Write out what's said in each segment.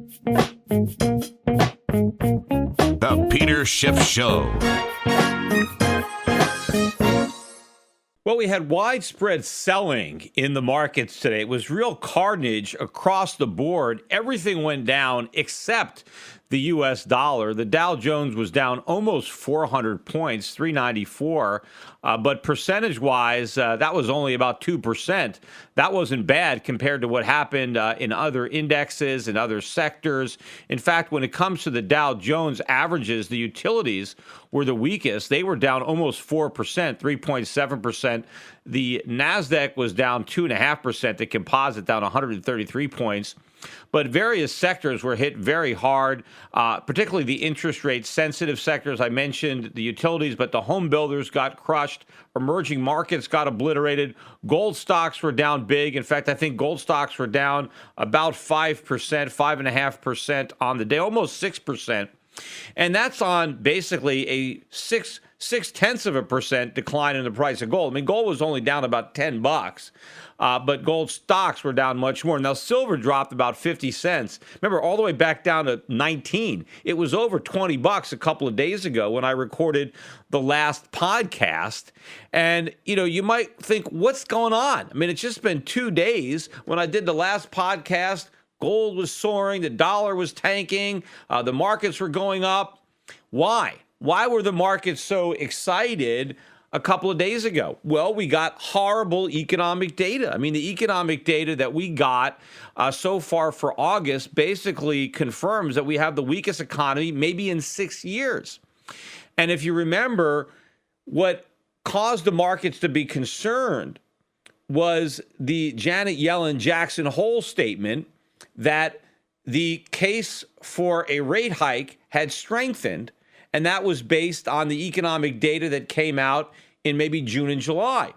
The Peter Schiff Show. Well, we had widespread selling in the markets today. It was real carnage across the board. Everything went down except the U.S. dollar. The Dow Jones was down almost 400 points, 394. But percentage-wise, that was only about 2%. That wasn't bad compared to what happened in other indexes and other sectors. In fact, when it comes to the Dow Jones averages, the utilities were the weakest. They were down almost 4%, 3.7%. The NASDAQ was down 2.5%. The composite down 133 points. But various sectors were hit very hard, particularly the interest rate sensitive sectors. I mentioned the utilities, but the home builders got crushed. Emerging markets got obliterated. Gold stocks were down big. In fact, I think gold stocks were down about 5%, 5.5% on the day, almost 6%. And that's on basically a 0.6% decline in the price of gold. I mean, gold was only down about $10, but gold stocks were down much more. Now, silver dropped about 50 cents. Remember, all the way back down to 19. It was over $20 a couple of days ago when I recorded the last podcast. And, you might think, what's going on? I mean, it's just been 2 days. When I did the last podcast, gold was soaring, the dollar was tanking, the markets were going up. Why? Why were the markets so excited a couple of days ago? Well, we got horrible economic data. I mean, the economic data that we got so far for August basically confirms that we have the weakest economy maybe in 6 years. And if you remember, what caused the markets to be concerned was the Janet Yellen Jackson Hole statement that the case for a rate hike had strengthened, and that was based on the economic data that came out in maybe June and July.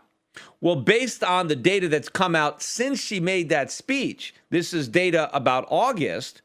Well, based on the data that's come out since she made that speech, this is data about August,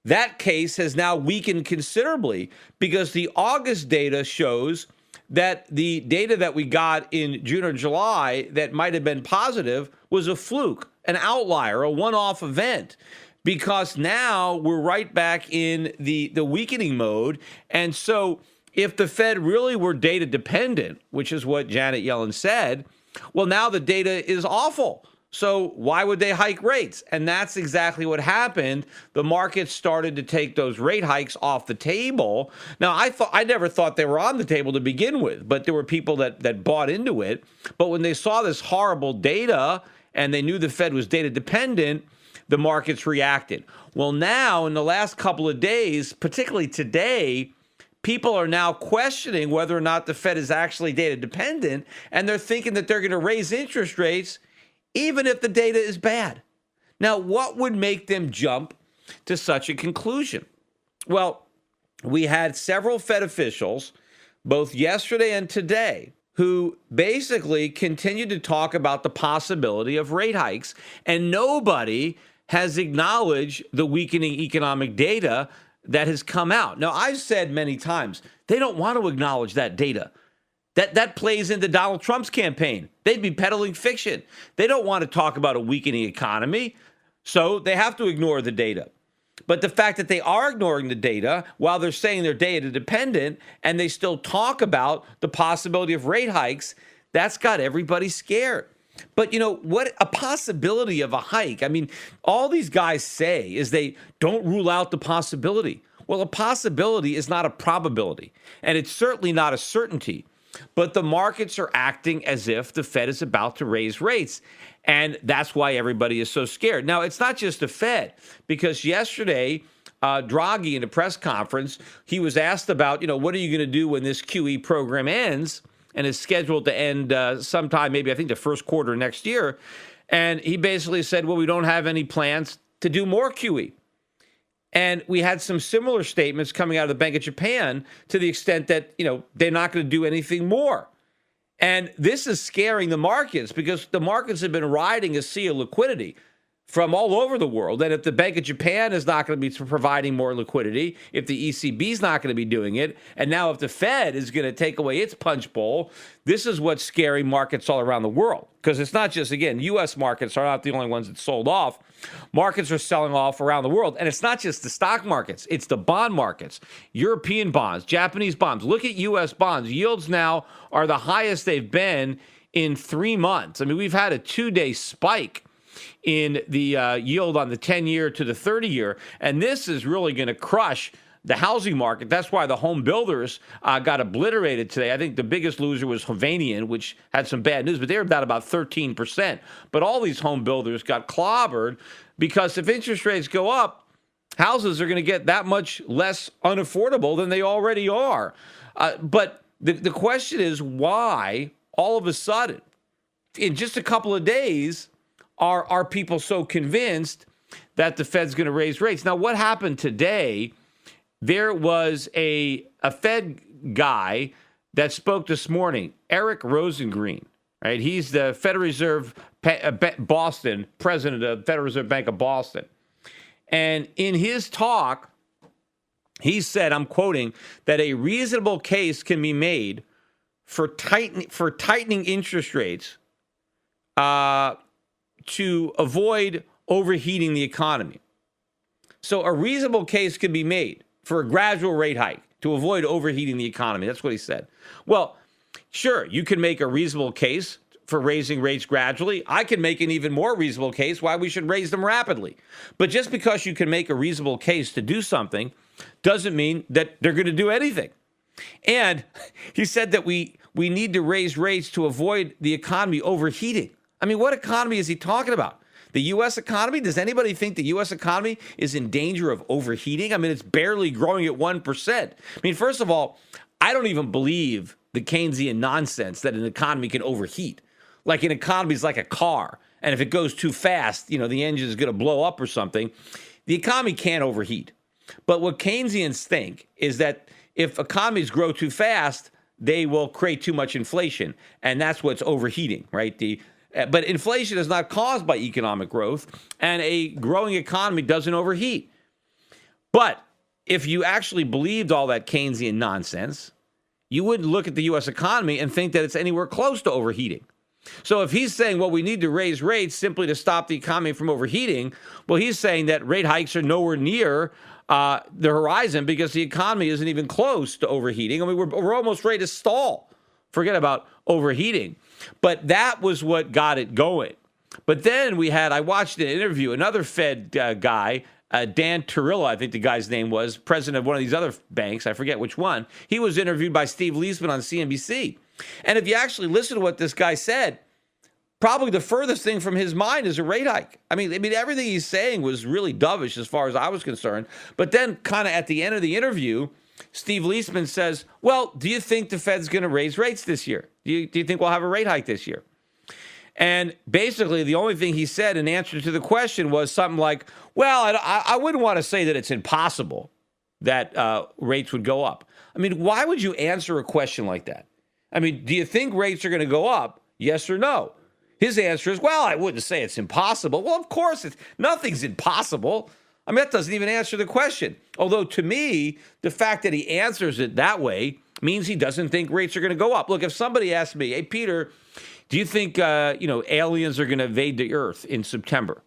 that case has now weakened considerably because the August data shows that the data that we got in June or July that might have been positive was a fluke, an outlier, a one-off event. Because now we're right back in the weakening mode. And so if the Fed really were data dependent, which is what Janet Yellen said, well, now the data is awful. So why would they hike rates? And that's exactly what happened. The market started to take those rate hikes off the table. Now, I never thought they were on the table to begin with, but there were people that bought into it. But when they saw this horrible data and they knew the Fed was data dependent, the markets reacted. Well, now in the last couple of days, particularly today, people are now questioning whether or not the Fed is actually data dependent, and they're thinking that they're going to raise interest rates even if the data is bad. Now, what would make them jump to such a conclusion? Well, we had several Fed officials, both yesterday and today, who basically continued to talk about the possibility of rate hikes, and nobody has acknowledged the weakening economic data that has come out. Now, I've said many times, they don't want to acknowledge that data. That plays into Donald Trump's campaign. They'd be peddling fiction. They don't want to talk about a weakening economy, so they have to ignore the data. But the fact that they are ignoring the data while they're saying they're data dependent and they still talk about the possibility of rate hikes, that's got everybody scared. But what a possibility of a hike. I mean, all these guys say is they don't rule out the possibility. Well, a possibility is not a probability, and it's certainly not a certainty. But the markets are acting as if the Fed is about to raise rates. And that's why everybody is so scared. Now, it's not just the Fed, because yesterday, Draghi in a press conference, he was asked about, what are you going to do when this QE program ends, and is scheduled to end sometime, maybe I think the first quarter next year. And he basically said, well, we don't have any plans to do more QE. And we had some similar statements coming out of the Bank of Japan to the extent that, they're not going to do anything more. And this is scaring the markets because the markets have been riding a sea of liquidity. from all over the world. And if the Bank of Japan is not going to be providing more liquidity, if the ECB is not going to be doing it, and now if the Fed is going to take away its punch bowl, this is what's scary markets all around the world. Because it's not just, again, U.S. markets are not the only ones that sold off. Markets are selling off around the world. And it's not just the stock markets. It's the bond markets, European bonds, Japanese bonds. Look at U.S. bonds. Yields now are the highest they've been in 3 months. I mean, we've had a 2-day spike in the yield on the 10-year to the 30-year. And this is really going to crush the housing market. That's why the home builders got obliterated today. I think the biggest loser was Hovnanian, which had some bad news, but they were down about 13%. But all these home builders got clobbered because if interest rates go up, houses are going to get that much less unaffordable than they already are. But the question is, why all of a sudden, in just a couple of days, are people so convinced that the Fed's going to raise rates? Now, what happened today? There was a Fed guy that spoke this morning, Eric Rosengreen, right? He's the Federal Reserve Boston, president of the Federal Reserve Bank of Boston. And in his talk, he said, I'm quoting, that a reasonable case can be made for tightening interest rates to avoid overheating the economy. So a reasonable case can be made for a gradual rate hike to avoid overheating the economy. That's what he said. Well, sure, you can make a reasonable case for raising rates gradually. I can make an even more reasonable case why we should raise them rapidly. But just because you can make a reasonable case to do something doesn't mean that they're going to do anything. And he said that we need to raise rates to avoid the economy overheating. I mean, what economy is he talking about? The U.S. economy? Does anybody think the U.S. economy is in danger of overheating? I mean, it's barely growing at 1%. I mean, first of all, I don't even believe the Keynesian nonsense that an economy can overheat. Like an economy is like a car, and if it goes too fast, the engine is going to blow up or something. The economy can't overheat. But what Keynesians think is that if economies grow too fast, they will create too much inflation, and that's what's overheating, right? But inflation is not caused by economic growth, and a growing economy doesn't overheat. But if you actually believed all that Keynesian nonsense, you wouldn't look at the U.S. economy and think that it's anywhere close to overheating. So if he's saying, well, we need to raise rates simply to stop the economy from overheating, well, he's saying that rate hikes are nowhere near the horizon because the economy isn't even close to overheating. I mean, we're almost ready to stall. Forget about overheating. But that was what got it going. But then I watched an interview, another Fed guy, Dan Turilla, I think the guy's name was, president of one of these other banks, I forget which one. He was interviewed by Steve Leisman on CNBC. And if you actually listen to what this guy said, probably the furthest thing from his mind is a rate hike. I mean, everything he's saying was really dovish as far as I was concerned. But then kind of at the end of the interview, Steve Leisman says, well, do you think the Fed's going to raise rates this year? Do you think we'll have a rate hike this year? And basically, the only thing he said in answer to the question was something like, well, I wouldn't want to say that it's impossible that rates would go up. I mean, why would you answer a question like that? I mean, do you think rates are going to go up? Yes or no? His answer is, well, I wouldn't say it's impossible. Well, of course, nothing's impossible. I mean, that doesn't even answer the question. Although, to me, the fact that he answers it that way means he doesn't think rates are going to go up. Look, if somebody asked me, hey, Peter, do you think, aliens are going to invade the Earth in September?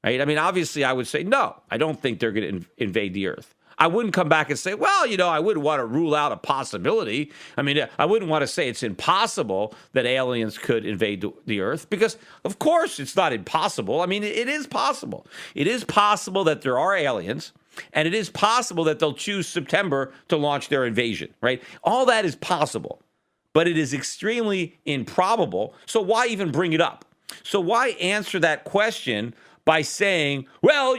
Right? I mean, obviously, I would say, no, I don't think they're going to invade the Earth. I wouldn't come back and say, well, I wouldn't want to rule out a possibility. I mean, I wouldn't want to say it's impossible that aliens could invade the Earth because, of course, it's not impossible. I mean, it is possible. It is possible that there are aliens, and it is possible that they'll choose September to launch their invasion, right? All that is possible, but it is extremely improbable. So why even bring it up? So why answer that question by saying, well,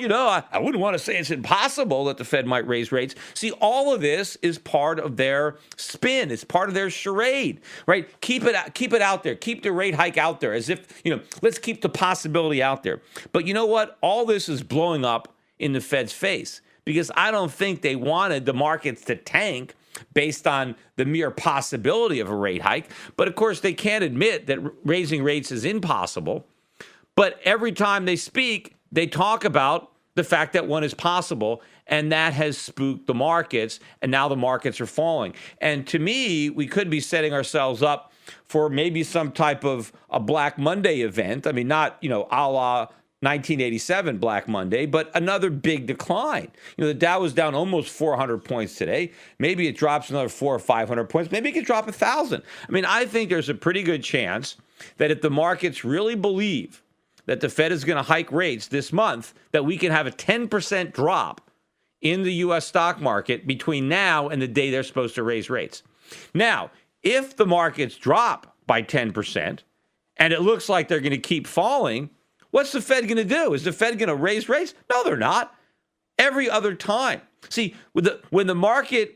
I wouldn't want to say it's impossible that the Fed might raise rates. See, all of this is part of their spin. It's part of their charade, right? Keep it out there. Keep the rate hike out there as if, let's keep the possibility out there. But you know what? All this is blowing up in the Fed's face because I don't think they wanted the markets to tank based on the mere possibility of a rate hike. But of course, they can't admit that raising rates is impossible. But every time they speak, they talk about the fact that one is possible, and that has spooked the markets, and now the markets are falling. And to me, we could be setting ourselves up for maybe some type of a Black Monday event. I mean, not, a la 1987 Black Monday, but another big decline. The Dow was down almost 400 points today. Maybe it drops another 400 or 500 points. Maybe it could drop 1,000. I mean, I think there's a pretty good chance that if the markets really believe that the Fed is going to hike rates this month, that we can have a 10% drop in the U.S. stock market between now and the day they're supposed to raise rates. Now, if the markets drop by 10% and it looks like they're going to keep falling, what's the Fed going to do? Is the Fed going to raise rates? No, they're not. Every other time. See, when the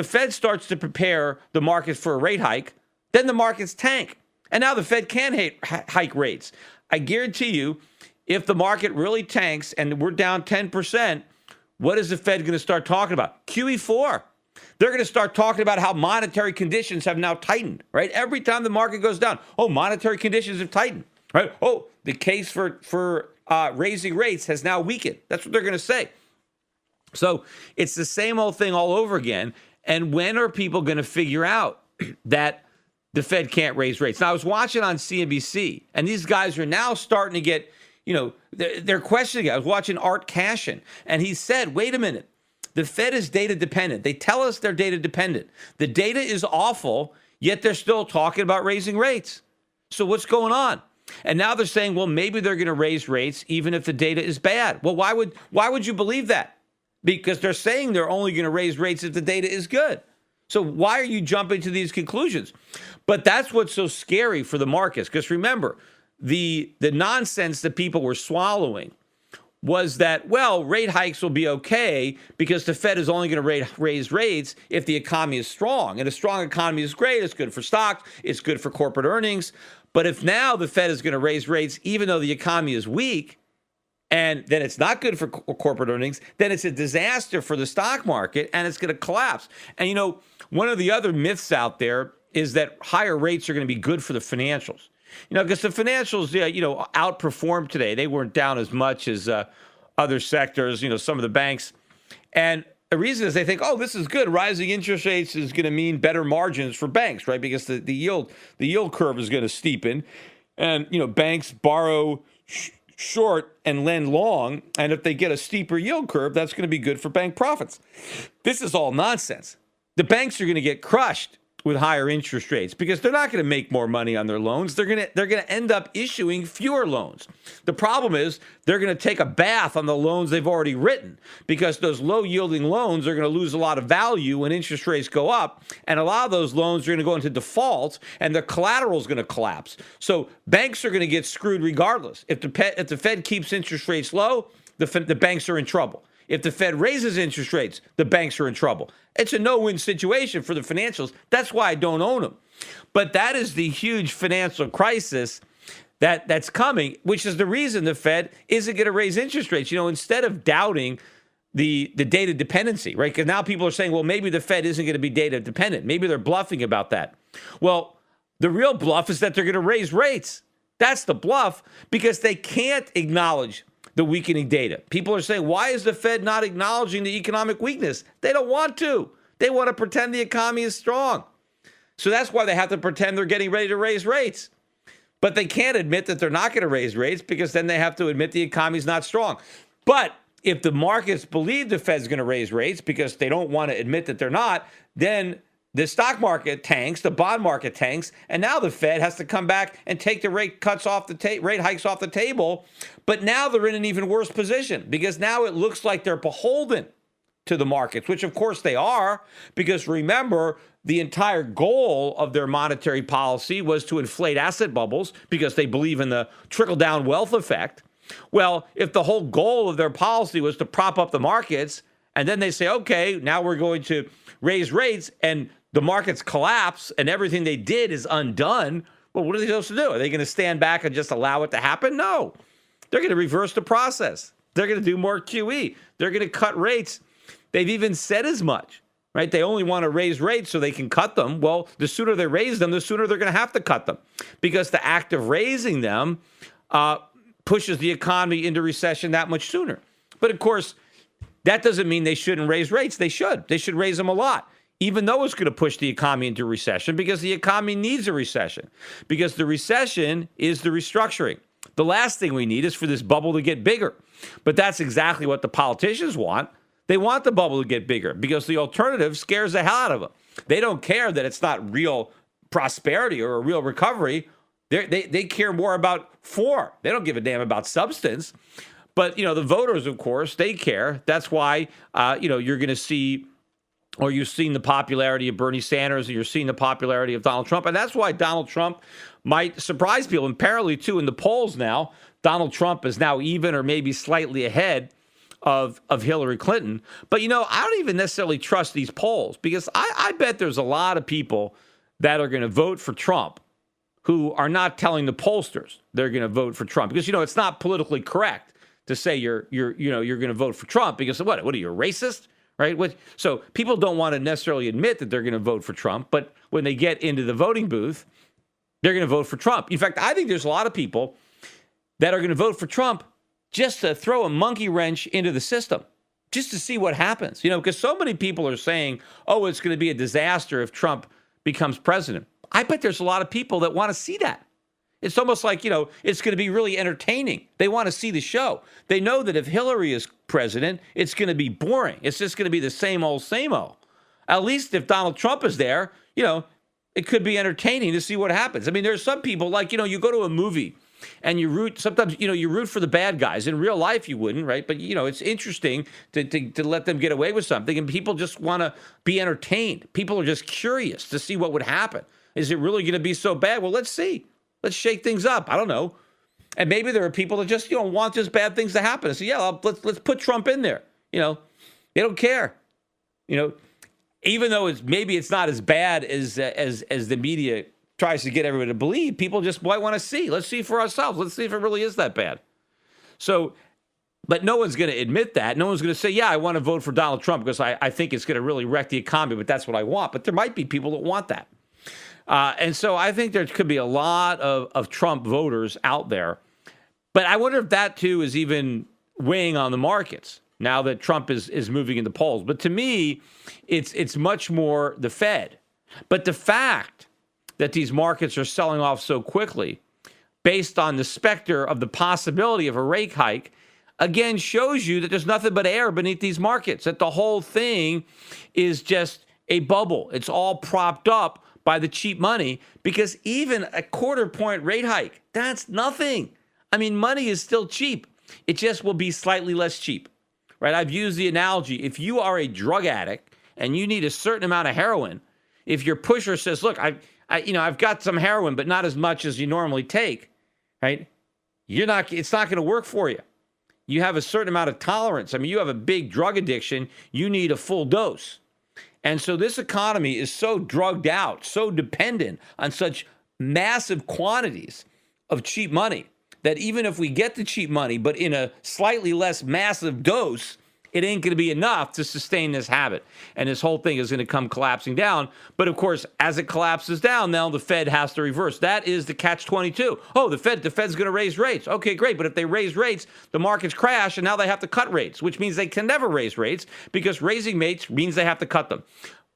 Fed starts to prepare the market for a rate hike, then the markets tank. And now the Fed can hike rates. I guarantee you, if the market really tanks and we're down 10%, what is the Fed going to start talking about? QE4. They're going to start talking about how monetary conditions have now tightened, right? Every time the market goes down, monetary conditions have tightened, right? The case for raising rates has now weakened. That's what they're going to say. So it's the same old thing all over again. And when are people going to figure out that the Fed can't raise rates? Now, I was watching on CNBC, and these guys are now starting to get, they're questioning it. I was watching Art Cashin, and he said, wait a minute, the Fed is data dependent. They tell us they're data dependent. The data is awful, yet they're still talking about raising rates. So what's going on? And now they're saying, well, maybe they're going to raise rates even if the data is bad. Well, why would you believe that? Because they're saying they're only going to raise rates if the data is good. So why are you jumping to these conclusions? But that's what's so scary for the markets. Because remember, the nonsense that people were swallowing was that, well, rate hikes will be okay because the Fed is only going to raise rates if the economy is strong. And a strong economy is great. It's good for stocks. It's good for corporate earnings. But if now the Fed is going to raise rates even though the economy is weak, and then it's not good for corporate earnings, then it's a disaster for the stock market, and it's going to collapse. And, one of the other myths out there is that higher rates are going to be good for the financials. Because the financials, outperformed today. They weren't down as much as other sectors, some of the banks. And the reason is they think, this is good. Rising interest rates is going to mean better margins for banks, right? Because the yield curve is going to steepen. And, banks borrow short and lend long. And if they get a steeper yield curve, that's going to be good for bank profits. This is all nonsense. The banks are going to get crushed with higher interest rates because they're not going to make more money on their loans. They're going to end up issuing fewer loans. The problem is they're going to take a bath on the loans they've already written because those low yielding loans are going to lose a lot of value when interest rates go up. And a lot of those loans are going to go into default and the collateral is going to collapse. So banks are going to get screwed regardless. If the Fed keeps interest rates low, the banks are in trouble. If the Fed raises interest rates, the banks are in trouble. It's a no-win situation for the financials. That's why I don't own them. But that is the huge financial crisis that's coming, which is the reason the Fed isn't going to raise interest rates. Instead of doubting the data dependency, right? Because now people are saying, well, maybe the Fed isn't going to be data dependent. Maybe they're bluffing about that. Well, the real bluff is that they're going to raise rates. That's the bluff because they can't acknowledge the weakening data. People are saying, why is the Fed not acknowledging the economic weakness? They don't want to. They want to pretend the economy is strong. So that's why they have to pretend they're getting ready to raise rates. But they can't admit that they're not going to raise rates because then they have to admit the economy is not strong. But if the markets believe the Fed's going to raise rates because they don't want to admit that they're not, then the stock market tanks, the bond market tanks, and now the Fed has to come back and take the rate hikes off the table. But now they're in an even worse position because now it looks like they're beholden to the markets, which of course they are, because remember, the entire goal of their monetary policy was to inflate asset bubbles because they believe in the trickle-down wealth effect. Well, if the whole goal of their policy was to prop up the markets, and then they say, okay, now we're going to raise rates, and the markets collapse and everything they did is undone, well, what are they supposed to do? Are they going to stand back and just allow it to happen? No. They're going to reverse the process. They're going to do more QE. They're going to cut rates. They've even said as much, right? They only want to raise rates so they can cut them. Well, the sooner they raise them, the sooner they're going to have to cut them because the act of raising them pushes the economy into recession that much sooner. But of course, that doesn't mean they shouldn't raise rates. They should. They should raise them a lot, even though it's going to push the economy into recession, because the economy needs a recession, because the recession is the restructuring. The last thing we need is for this bubble to get bigger. But that's exactly what the politicians want. They want the bubble to get bigger because the alternative scares the hell out of them. They don't care that it's not real prosperity or a real recovery. They care more about form. They don't give a damn about substance. But, the voters, of course, they care. That's why, you're going to see, or you've seen the popularity of Bernie Sanders, and you're seeing the popularity of Donald Trump. And that's why Donald Trump might surprise people. And apparently, too, in the polls now, Donald Trump is now even or maybe slightly ahead of Hillary Clinton. But, I don't even necessarily trust these polls, because I bet there's a lot of people that are going to vote for Trump who are not telling the pollsters they're going to vote for Trump. Because, it's not politically correct to say you're going to vote for Trump, because what are you, a racist? Right? So people don't want to necessarily admit that they're going to vote for Trump, but when they get into the voting booth, they're going to vote for Trump. In fact, I think there's a lot of people that are going to vote for Trump just to throw a monkey wrench into the system, just to see what happens. Because so many people are saying, oh, it's going to be a disaster if Trump becomes president. I bet there's a lot of people that want to see that. It's almost like, it's going to be really entertaining. They want to see the show. They know that if Hillary is president, it's going to be boring. It's just going to be the same old, same old. At least if Donald Trump is there, it could be entertaining to see what happens. I mean, there's some people like, you go to a movie and you root, sometimes, you root for the bad guys. In real life, you wouldn't, right? But, it's interesting to let them get away with something. And people just want to be entertained. People are just curious to see what would happen. Is it really going to be so bad? Well, let's see. Let's shake things up. I don't know. And maybe there are people that just, want just bad things to happen. So, yeah, let's put Trump in there. They don't care. Even though it's not as bad as the media tries to get everybody to believe, people just might want to see. Let's see for ourselves. Let's see if it really is that bad. So, but no one's going to admit that. No one's going to say, yeah, I want to vote for Donald Trump because I think it's going to really wreck the economy, but that's what I want. But there might be people that want that. And so I think there could be a lot of Trump voters out there. But I wonder if that, too, is even weighing on the markets now that Trump is moving into polls. But to me, it's much more the Fed. But the fact that these markets are selling off so quickly based on the specter of the possibility of a rate hike, again, shows you that there's nothing but air beneath these markets, that the whole thing is just a bubble. It's all propped up by the cheap money, because even a quarter-point rate hike, that's nothing. I mean, money is still cheap. It just will be slightly less cheap, right? I've used the analogy. If you are a drug addict and you need a certain amount of heroin, if your pusher says, look, I've got some heroin, but not as much as you normally take, right? It's not going to work for you. You have a certain amount of tolerance. I mean, you have a big drug addiction. You need a full dose. And so this economy is so drugged out, so dependent on such massive quantities of cheap money, that even if we get the cheap money, but in a slightly less massive dose, it ain't going to be enough to sustain this habit. And this whole thing is going to come collapsing down. But of course, as it collapses down, now the Fed has to reverse. That is the catch-22. Oh, the Fed's going to raise rates. Okay, great. But if they raise rates, the markets crash, and now they have to cut rates, which means they can never raise rates, because raising rates means they have to cut them.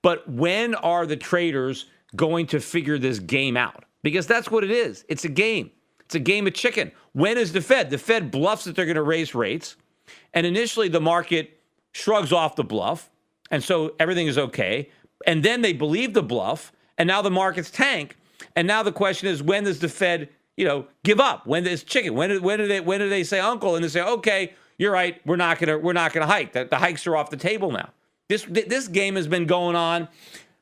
But when are the traders going to figure this game out? Because that's what it is. It's a game. It's a game of chicken. When is the Fed? The Fed bluffs that they're going to raise rates. And initially, the market shrugs off the bluff, and so everything is okay. And then they believe the bluff, and now the markets tank. And now the question is, when does the Fed, give up? When is chicken? When do they say uncle? And they say, okay, you're right, we're not gonna hike. The hikes are off the table now. This game has been going on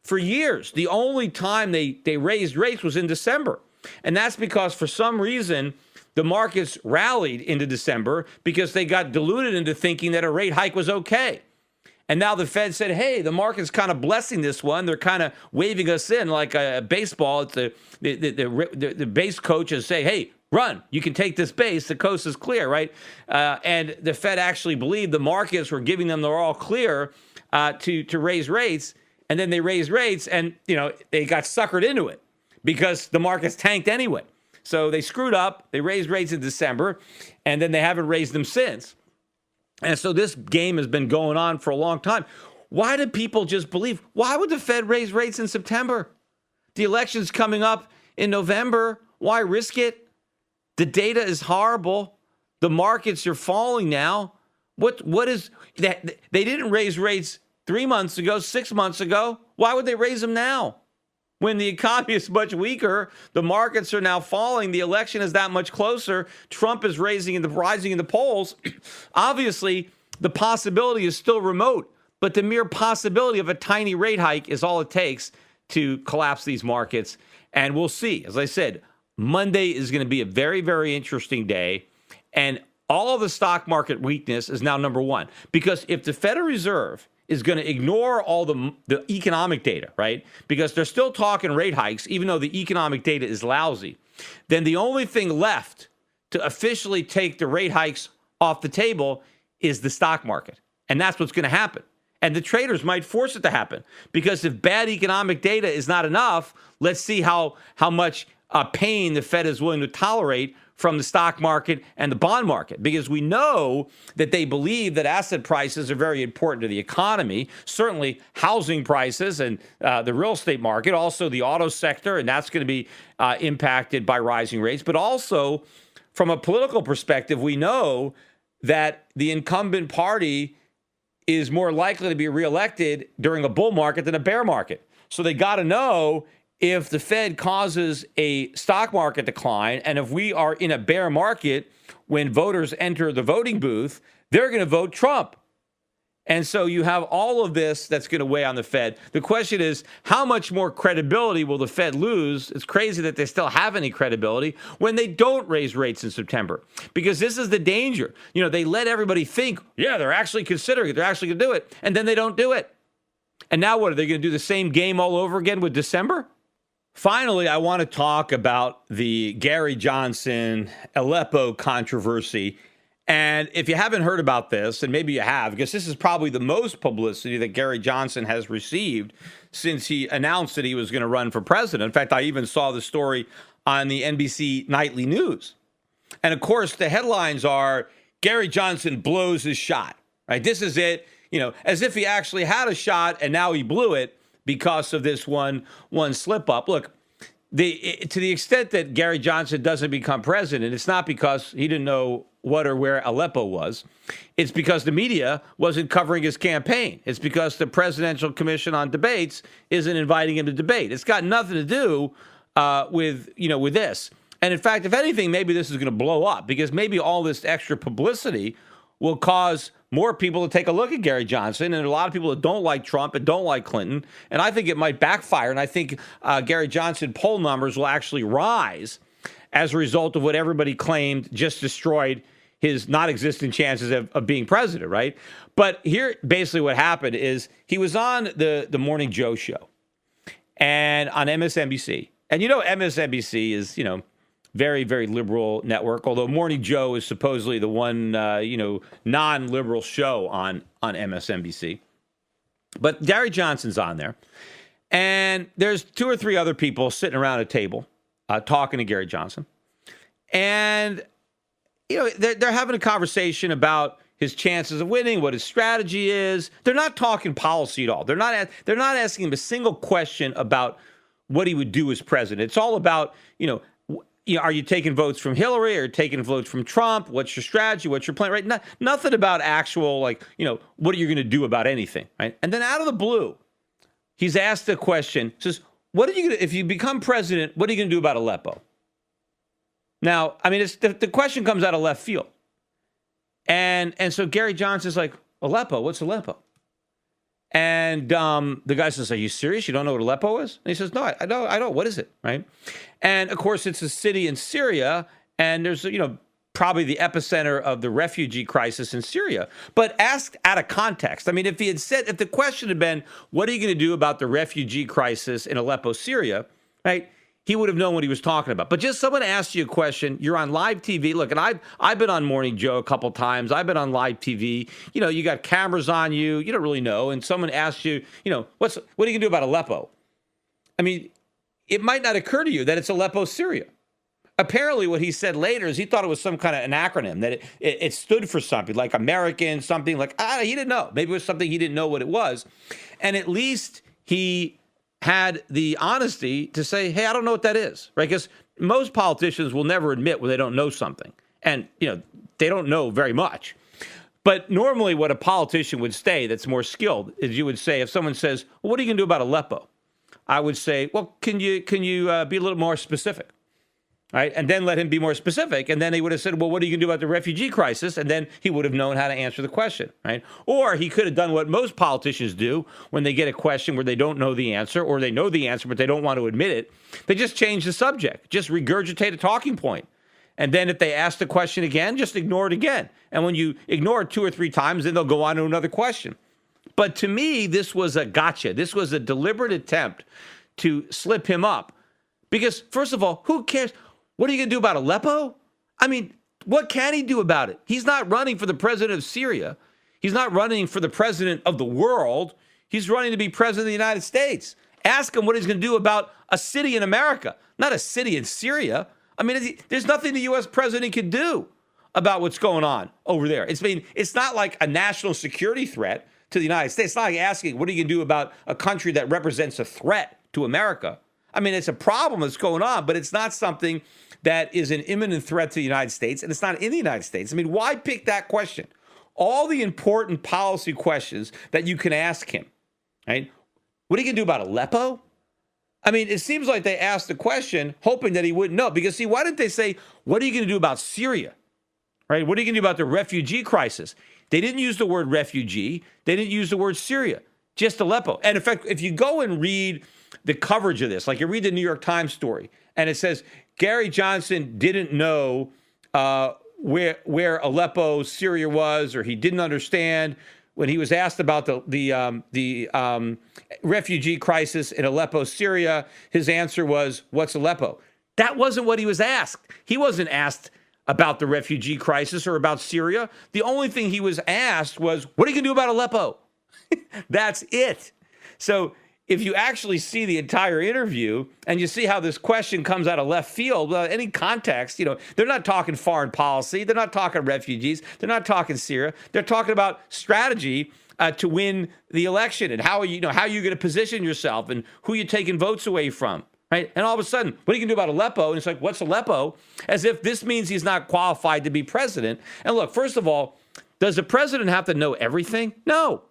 for years. The only time they raised rates was in December, and that's because for some reason the markets rallied into December because they got deluded into thinking that a rate hike was okay. And now the Fed said, hey, the market's kind of blessing this one. They're kind of waving us in like a baseball. It's the base coaches say, hey, run. You can take this base. The coast is clear, right? And the Fed actually believed the markets were giving them their all clear to raise rates. And then they raised rates and, they got suckered into it because the markets tanked anyway. So they screwed up. They raised rates in December, and then they haven't raised them since. And so this game has been going on for a long time. Why do people just believe? Why would the Fed raise rates in September? The election's coming up in November. Why risk it? The data is horrible. The markets are falling now. What is that? They didn't raise rates 3 months ago, 6 months ago. Why would they raise them now? When the economy is much weaker, the markets are now falling. The election is that much closer. Trump is rising in the polls. Obviously, the possibility is still remote, but the mere possibility of a tiny rate hike is all it takes to collapse these markets. And we'll see. As I said, Monday is going to be a very, very interesting day. And all of the stock market weakness is now number one. Because if the Federal Reserve is going to ignore all the economic data, right? Because they're still talking rate hikes, even though the economic data is lousy, then the only thing left to officially take the rate hikes off the table is the stock market. And that's what's going to happen. And the traders might force it to happen. Because if bad economic data is not enough, let's see how much pain the Fed is willing to tolerate from the stock market and the bond market, because we know that they believe that asset prices are very important to the economy, certainly housing prices and the real estate market, also the auto sector, and that's going to be impacted by rising rates. But also from a political perspective, we know that the incumbent party is more likely to be reelected during a bull market than a bear market. So they got to know if the Fed causes a stock market decline, and if we are in a bear market when voters enter the voting booth, they're going to vote Trump. And so you have all of this that's going to weigh on the Fed. The question is, how much more credibility will the Fed lose? It's crazy that they still have any credibility when they don't raise rates in September, because this is the danger. You know, they let everybody think, yeah, they're actually considering it. They're actually going to do it. And then they don't do it. And now what? Are they going to do the same game all over again with December? Finally, I want to talk about the Gary Johnson Aleppo controversy. And if you haven't heard about this, and maybe you have, because this is probably the most publicity that Gary Johnson has received since he announced that he was going to run for president. In fact, I even saw the story on the NBC Nightly News. And of course, the headlines are Gary Johnson blows his shot, right? This is it, as if he actually had a shot and now he blew it because of this one slip up. Look, to the extent that Gary Johnson doesn't become president, it's not because he didn't know what or where Aleppo was. It's because the media wasn't covering his campaign. It's because the Presidential Commission on Debates isn't inviting him to debate. It's got nothing to do with this. And in fact, if anything, maybe this is going to blow up, because maybe all this extra publicity will cause more people to take a look at Gary Johnson, and a lot of people that don't like Trump and don't like Clinton. And I think it might backfire. And I think Gary Johnson poll numbers will actually rise as a result of what everybody claimed just destroyed his non-existent chances of being president, right? But here, basically what happened is he was on the Morning Joe show and on MSNBC. And MSNBC is, very, very liberal network, although Morning Joe is supposedly the one, non-liberal show on MSNBC. But Gary Johnson's on there. And there's 2 or 3 other people sitting around a table talking to Gary Johnson. And, they're having a conversation about his chances of winning, what his strategy is. They're not talking policy at all. They're not asking him a single question about what he would do as president. It's all about, are you taking votes from Hillary or taking votes from Trump? What's your strategy? What's your plan? Right? Nothing about actual, what are you going to do about anything? Right? And then out of the blue, he's asked a question. Says, "What are you going to, if you become president? What are you going to do about Aleppo?" Now, I mean, the question comes out of left field, and so Gary Johnson's like, "Aleppo? What's Aleppo?" And the guy says, "Are you serious? You don't know what Aleppo is?" And he says, "No, I don't. What is it?" Right? And of course, it's a city in Syria, and there's probably the epicenter of the refugee crisis in Syria. But asked out of context, I mean, if the question had been, "What are you going to do about the refugee crisis in Aleppo, Syria?" Right? He would have known what he was talking about. But just someone asked you a question, you're on live TV. Look, and I've been on Morning Joe a couple times. I've been on live TV. You got cameras on you. You don't really know. And someone asks you, what are you going to do about Aleppo? I mean, it might not occur to you that it's Aleppo, Syria. apparently what he said later is he thought it was some kind of an acronym, that it stood for something like American, something like, he didn't know. Maybe it was something he didn't know what it was. And at least he had the honesty to say, hey, I don't know what that is, right? Because most politicians will never admit when they don't know something. And, they don't know very much. But normally what a politician would say that's more skilled is you would say, if someone says, well, what are you going to do about Aleppo? I would say, well, can you be a little more specific? Right? And then let him be more specific. And then he would have said, well, what are you going to do about the refugee crisis? And then he would have known how to answer the question, right? Or he could have done what most politicians do when they get a question where they don't know the answer, or they know the answer, but they don't want to admit it. They just change the subject, just regurgitate a talking point. And then if they ask the question again, just ignore it again. And when you ignore it 2 or 3 times, then they'll go on to another question. But to me, this was a gotcha. This was a deliberate attempt to slip him up. Because, first of all, who cares? What are you going to do about Aleppo? I mean, what can he do about it? He's not running for the president of Syria. He's not running for the president of the world. He's running to be president of the United States. Ask him what he's going to do about a city in America, not a city in Syria. I mean, there's nothing the U.S. president can do about what's going on over there. It's not like a national security threat to the United States. It's not like asking, what are you going to do about a country that represents a threat to America? I mean, it's a problem that's going on, but it's not something that is an imminent threat to the United States, and it's not in the United States. I mean, why pick that question? All the important policy questions that you can ask him, right? What are you going to do about Aleppo? I mean, it seems like they asked the question hoping that he wouldn't know. Because, see, why didn't they say, what are you going to do about Syria? Right? What are you going to do about the refugee crisis? They didn't use the word refugee. They didn't use the word Syria, just Aleppo. And in fact, if you go and read the coverage of this, like you read the New York Times story, and it says Gary Johnson didn't know where Aleppo, Syria was, or he didn't understand when he was asked about the refugee crisis in Aleppo, Syria, his answer was, what's Aleppo? That wasn't what he was asked. He wasn't asked about the refugee crisis or about Syria. The only thing he was asked was, what are you going to do about Aleppo? That's it. So if you actually see the entire interview and you see how this question comes out of left field, without any context, they're not talking foreign policy. They're not talking refugees. They're not talking Syria. They're talking about strategy to win the election and how are you going to position yourself and who you're taking votes away from, right? And all of a sudden, what are you going to do about Aleppo? And it's like, what's Aleppo? As if this means he's not qualified to be president. And look, first of all, does the president have to know everything? No.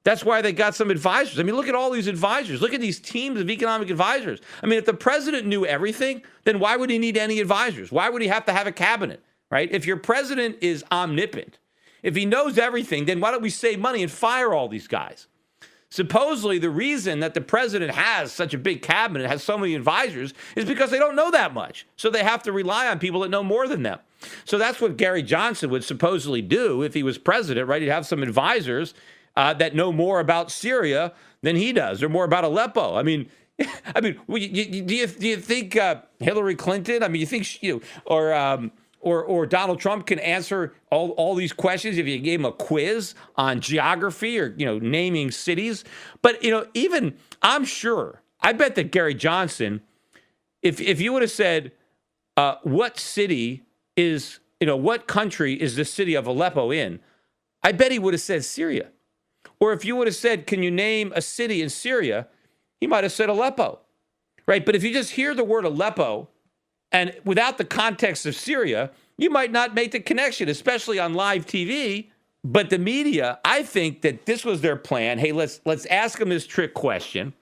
That's why they got some advisors. I mean, look at all these advisors. Look at these teams of economic advisors. I mean, if the president knew everything, then why would he need any advisors? Why would he have to have a cabinet, right? If your president is omnipotent, if he knows everything, then why don't we save money and fire all these guys? Supposedly, the reason that the president has such a big cabinet, has so many advisors, is because they don't know that much. So they have to rely on people that know more than them. So that's what Gary Johnson would supposedly do if he was president, right? He'd have some advisors that know more about Syria than he does, or more about Aleppo. I mean, do you think Hillary Clinton? I mean, you think or Donald Trump can answer all these questions if you gave him a quiz on geography or naming cities? But even I'm sure, I bet that Gary Johnson, if you would have said, what city is what country is the city of Aleppo in? I bet he would have said Syria. Or if you would have said, can you name a city in Syria? He might have said Aleppo, right? But if you just hear the word Aleppo and without the context of Syria, you might not make the connection, especially on live TV. But the media, I think that this was their plan. Hey, let's ask him this trick question.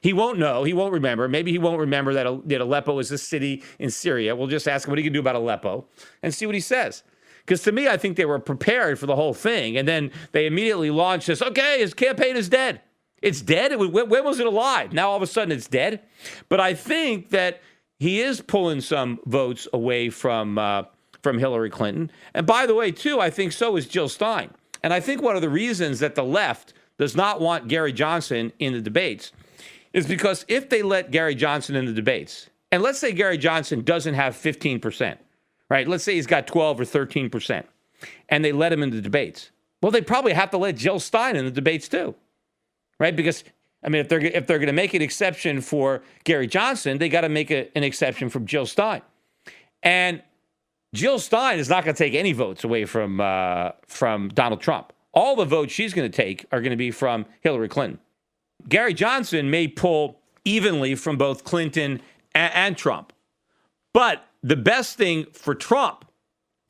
He won't know. He won't remember. Maybe he won't remember that Aleppo is a city in Syria. We'll just ask him what he can do about Aleppo and see what he says. Because to me, I think they were prepared for the whole thing. And then they immediately launched this, okay, his campaign is dead. It's dead? When was it alive? Now all of a sudden it's dead? But I think that he is pulling some votes away from Hillary Clinton. And by the way, too, I think so is Jill Stein. And I think one of the reasons that the left does not want Gary Johnson in the debates is because if they let Gary Johnson in the debates, and let's say Gary Johnson doesn't have 15%, right? Let's say he's got 12 or 13%, and they let him in the debates. Well, they probably have to let Jill Stein in the debates too, right? Because, I mean, if they're going to make an exception for Gary Johnson, they got to make an exception for Jill Stein. And Jill Stein is not going to take any votes away from Donald Trump. All the votes she's going to take are going to be from Hillary Clinton. Gary Johnson may pull evenly from both Clinton and Trump. But the best thing for Trump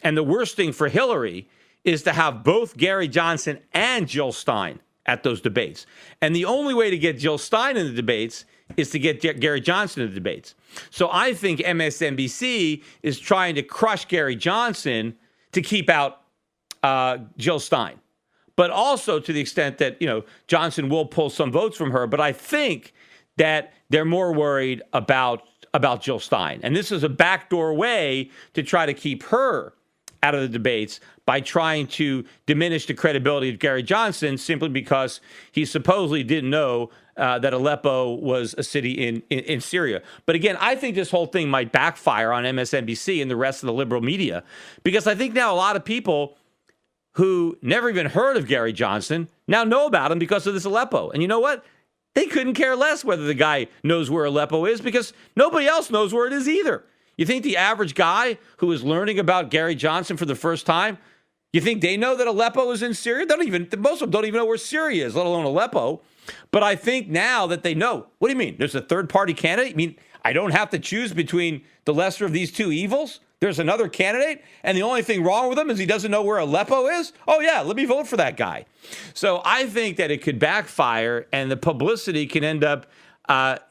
and the worst thing for Hillary is to have both Gary Johnson and Jill Stein at those debates. And the only way to get Jill Stein in the debates is to get Gary Johnson in the debates. So I think MSNBC is trying to crush Gary Johnson to keep out Jill Stein. But also to the extent that, Johnson will pull some votes from her. But I think that they're more worried about Jill Stein. And this is a backdoor way to try to keep her out of the debates by trying to diminish the credibility of Gary Johnson simply because he supposedly didn't know that Aleppo was a city in Syria. But again, I think this whole thing might backfire on MSNBC and the rest of the liberal media, because I think now a lot of people who never even heard of Gary Johnson now know about him because of this Aleppo. And you know what? They couldn't care less whether the guy knows where Aleppo is, because nobody else knows where it is either. You think the average guy who is learning about Gary Johnson for the first time, you think they know that Aleppo is in Syria? Most of them don't even know where Syria is, let alone Aleppo. But I think now that they know, what do you mean? There's a third-party candidate? You mean I don't have to choose between the lesser of these two evils? There's another candidate, and the only thing wrong with him is he doesn't know where Aleppo is? Oh, yeah, let me vote for that guy. So I think that it could backfire, and the publicity can end up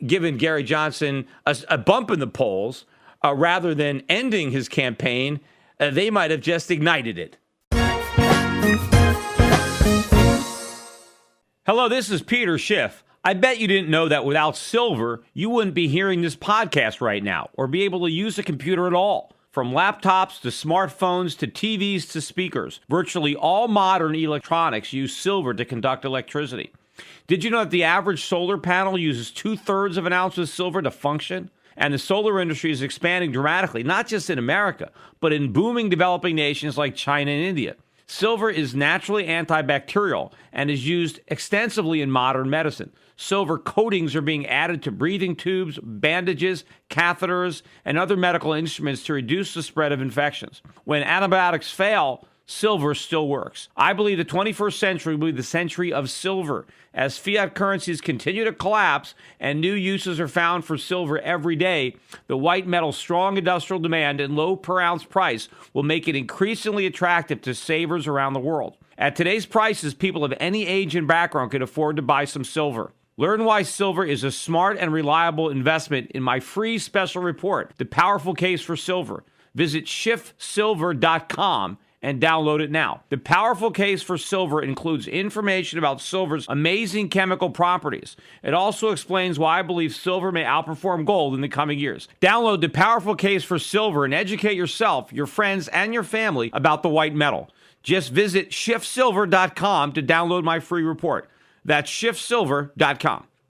giving Gary Johnson a bump in the polls rather than ending his campaign. They might have just ignited it. Hello, this is Peter Schiff. I bet you didn't know that without silver, you wouldn't be hearing this podcast right now or be able to use a computer at all. From laptops to smartphones to TVs to speakers, virtually all modern electronics use silver to conduct electricity. Did you know that the average solar panel uses 2/3 of an ounce of silver to function? And the solar industry is expanding dramatically, not just in America, but in booming developing nations like China and India. Silver is naturally antibacterial and is used extensively in modern medicine. Silver coatings are being added to breathing tubes, bandages, catheters, and other medical instruments to reduce the spread of infections. When antibiotics fail, silver still works. I believe the 21st century will be the century of silver. As fiat currencies continue to collapse and new uses are found for silver every day, the white metal's strong industrial demand and low per ounce price will make it increasingly attractive to savers around the world. At today's prices, people of any age and background can afford to buy some silver. Learn why silver is a smart and reliable investment in my free special report, The Powerful Case for Silver. Visit SchiffSilver.com and download it now. The Powerful Case for Silver includes information about silver's amazing chemical properties. It also explains why I believe silver may outperform gold in the coming years. Download The Powerful Case for Silver and educate yourself, your friends, and your family about the white metal. Just visit SchiffSilver.com to download my free report. That's SchiffSilver.com.